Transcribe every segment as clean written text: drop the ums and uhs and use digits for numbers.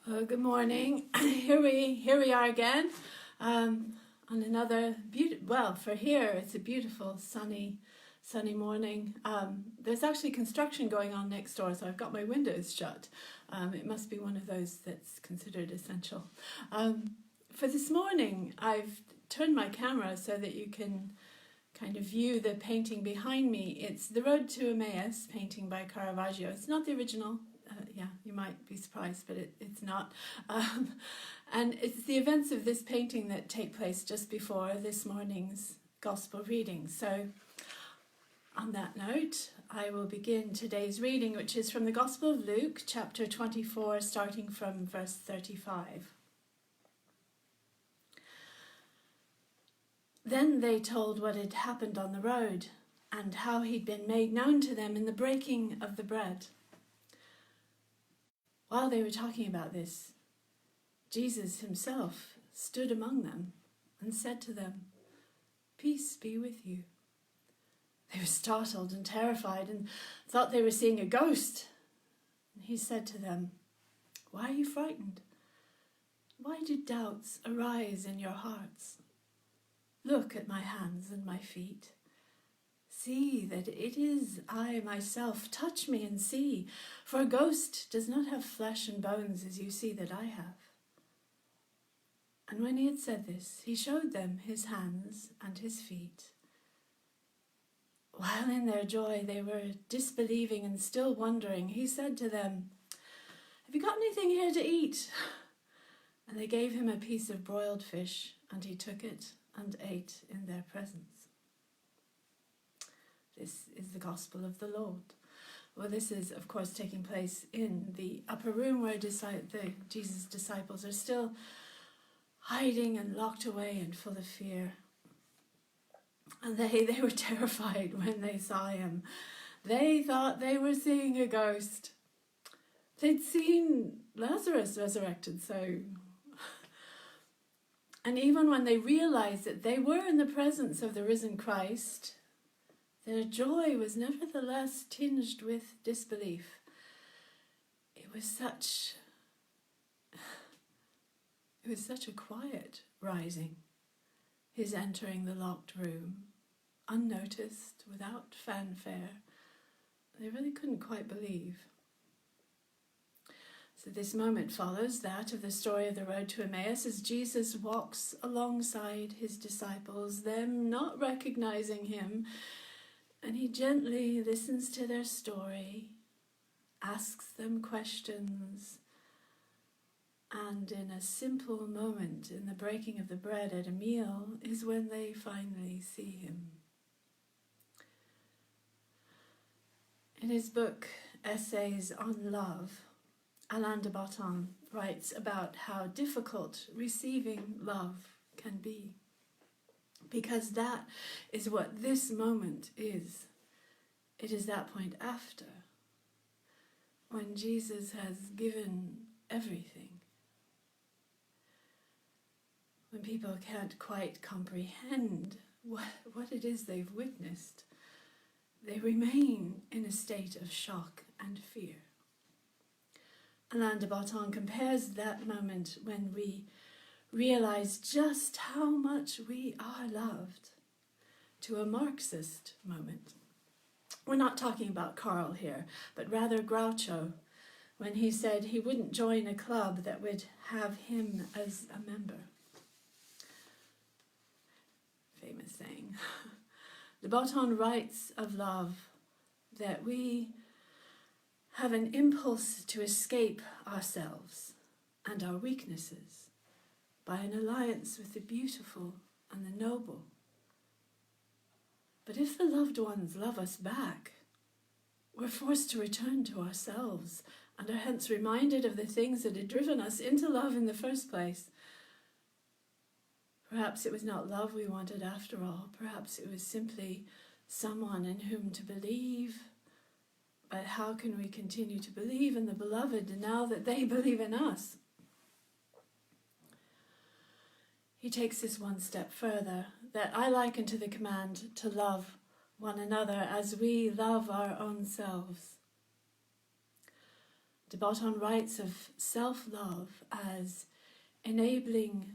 Good morning. Here we are again on another for here it's a beautiful sunny morning. There's actually construction going on next door, so I've got my windows shut. It must be one of those that's considered essential. For this morning, I've turned my camera so that you can kind of view the painting behind me. It's The Road to Emmaus, painting by Caravaggio. It's not the original. You might be surprised, but it's not. And it's the events of this painting that take place just before this morning's Gospel reading. So on that note, I will begin today's reading, which is from the Gospel of Luke, chapter 24, starting from verse 35. Then they told what had happened on the road, and how he'd been made known to them in the breaking of the bread. While they were talking about this, Jesus himself stood among them and said to them, "Peace be with you." They were startled and terrified and thought they were seeing a ghost. And he said to them, "Why are you frightened? Why do doubts arise in your hearts? Look at my hands and my feet. See that it is I myself. Touch me and see, for a ghost does not have flesh and bones as you see that I have." And when he had said this, he showed them his hands and his feet. While in their joy they were disbelieving and still wondering, he said to them, "Have you got anything here to eat?" And they gave him a piece of broiled fish, and he took it and ate in their presence. This is the Gospel of the Lord. Well, this is, of course, taking place in the upper room where Jesus' disciples are still hiding and locked away and full of fear. And they were terrified when they saw him. They thought they were seeing a ghost. They'd seen Lazarus resurrected, so... And even when they realized that they were in the presence of the risen Christ, their joy was nevertheless tinged with disbelief. It was such a quiet rising, his entering the locked room, unnoticed, without fanfare. They really couldn't quite believe. So this moment follows that of the story of the road to Emmaus as Jesus walks alongside his disciples, them not recognizing him, and he gently listens to their story, asks them questions, and in a simple moment in the breaking of the bread at a meal is when they finally see him. In his book, Essays on Love, Alain de Botton writes about how difficult receiving love can be, because that is what this moment is. It is that point after, when Jesus has given everything. When people can't quite comprehend what it is they've witnessed, they remain in a state of shock and fear. Alain de Botton compares that moment when we realize just how much we are loved to a Marxist moment. We're not talking about Karl here, but rather Groucho, when he said he wouldn't join a club that would have him as a member. Famous saying. De Botton writes of love that we have an impulse to escape ourselves and our weaknesses by an alliance with the beautiful and the noble. But if the loved ones love us back, we're forced to return to ourselves and are hence reminded of the things that had driven us into love in the first place. Perhaps it was not love we wanted after all. Perhaps it was simply someone in whom to believe. But how can we continue to believe in the beloved now that they believe in us? He takes this one step further, that I liken to the command to love one another as we love our own selves. de Botton writes of self-love as enabling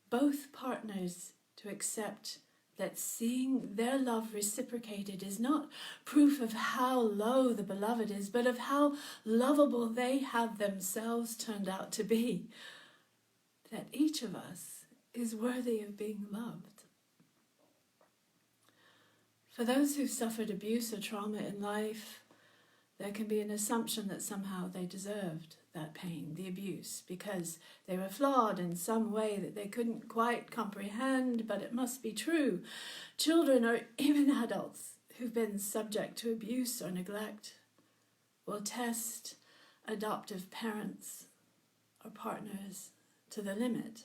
both partners to accept that seeing their love reciprocated is not proof of how low the beloved is, but of how lovable they have themselves turned out to be. That each of us is worthy of being loved. For those who've suffered abuse or trauma in life, there can be an assumption that somehow they deserved that pain, the abuse, because they were flawed in some way that they couldn't quite comprehend, but it must be true. Children or even adults who've been subject to abuse or neglect will test adoptive parents or partners to the limit,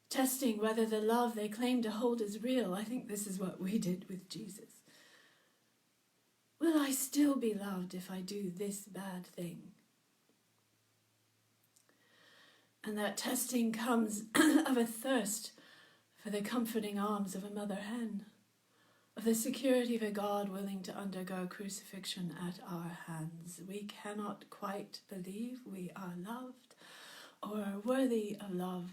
testing whether the love they claim to hold is real. I think this is what we did with Jesus. Will I still be loved if I do this bad thing? And that testing comes of a thirst for the comforting arms of a mother hen, of the security of a God willing to undergo crucifixion at our hands. We cannot quite believe we are loved or are worthy of love.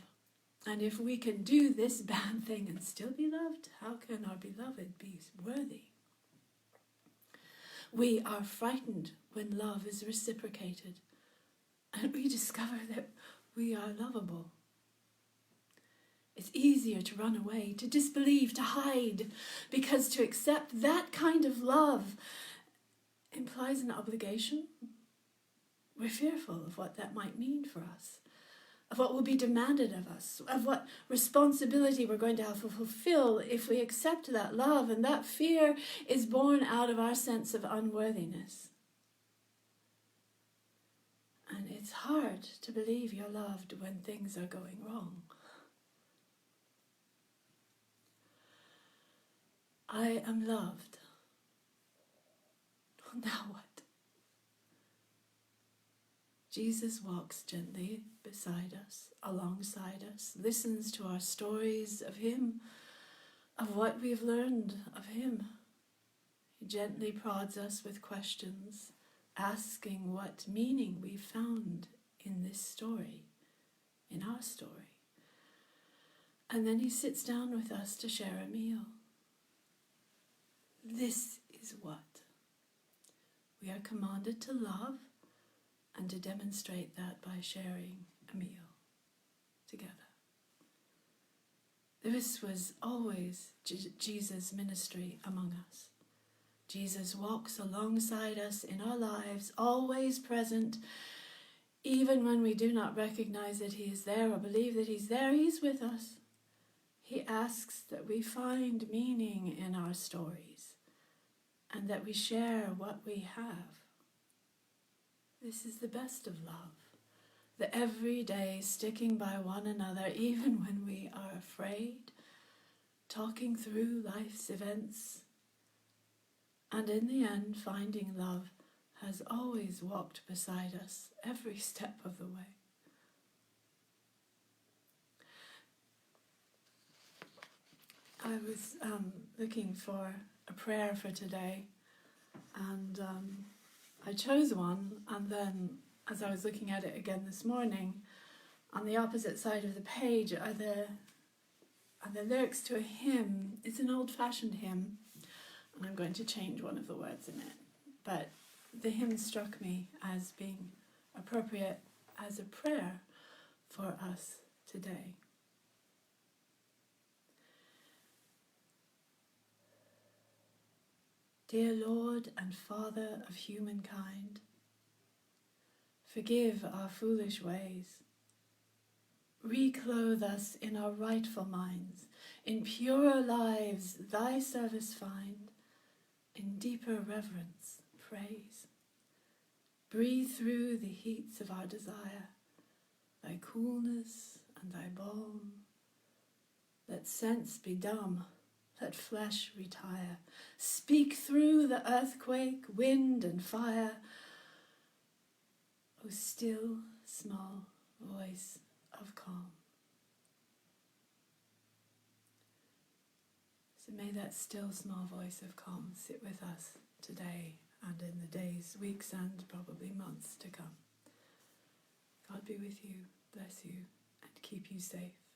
And if we can do this bad thing and still be loved, how can our beloved be worthy? We are frightened when love is reciprocated, and we discover that we are lovable. It's easier to run away, to disbelieve, to hide, because to accept that kind of love implies an obligation. We're fearful of what that might mean for us, of what will be demanded of us, of what responsibility we're going to have to fulfill if we accept that love, and that fear is born out of our sense of unworthiness. And it's hard to believe you're loved when things are going wrong. I am loved. Now what? Jesus walks gently beside us, alongside us, listens to our stories of him, of what we've learned of him. He gently prods us with questions, asking what meaning we've found in this story, in our story. And then he sits down with us to share a meal. This is what we are commanded to love, and to demonstrate that by sharing a meal together. This was always Jesus' ministry among us. Jesus walks alongside us in our lives, always present, even when we do not recognize that he is there or believe that he's there. He's with us. He asks that we find meaning in our stories and that we share what we have. This is the best of love, the everyday sticking by one another even when we are afraid, talking through life's events, and in the end finding love has always walked beside us every step of the way. I was looking for a prayer for today, and I chose one, and then as I was looking at it again this morning, on the opposite side of the page are the lyrics to a hymn. It's an old-fashioned hymn, and I'm going to change one of the words in it. But the hymn struck me as being appropriate as a prayer for us today. Dear Lord and Father of humankind, forgive our foolish ways. Reclothe us in our rightful minds, in purer lives thy service find, in deeper reverence praise. Breathe through the heats of our desire, thy coolness and thy balm. Let sense be dumb, let flesh retire. Speak through the earthquake, wind and fire. O still, small voice of calm. So may that still, small voice of calm sit with us today and in the days, weeks, and probably months to come. God be with you, bless you, and keep you safe.